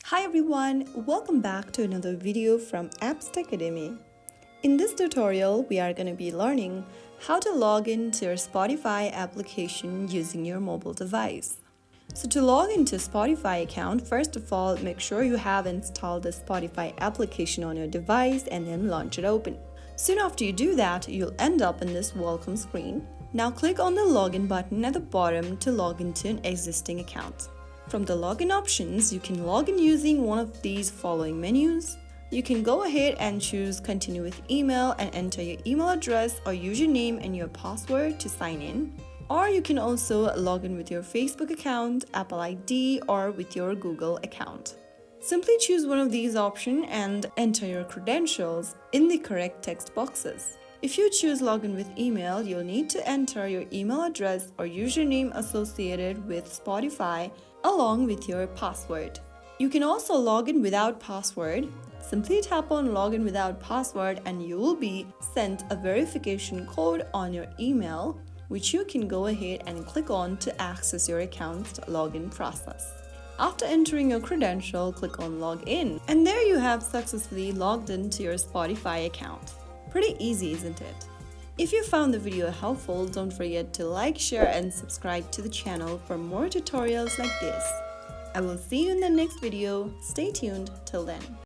Hi everyone, welcome back to another video from Apps Academy. In this tutorial, we are going to be learning how to log into your Spotify application using your mobile device. So to log into Spotify account, first of all, make sure you have installed the Spotify application on your device and then launch it open. Soon after you do that, you'll end up in this welcome screen. Now click on the login button at the bottom to log into an existing account. From the login options, you can log in using one of these following menus. You can go ahead and choose continue with email and enter your email address or username and your password to sign in. Or you can also log in with your Facebook account, Apple ID, or with your Google account. Simply choose one of these options and enter your credentials in the correct text boxes. If you choose login with email, you'll need to enter your email address or username associated with Spotify along with your password. You can also log in without password. Simply tap on login without password and you will be sent a verification code on your email, which you can go ahead and click on to access your account's login process. After entering your credential, click on login, and there you have successfully logged into your Spotify account. Pretty easy, isn't it? If you found the video helpful, don't forget to like, share, and subscribe to the channel for more tutorials like this. I will see you in the next video. Stay tuned till then.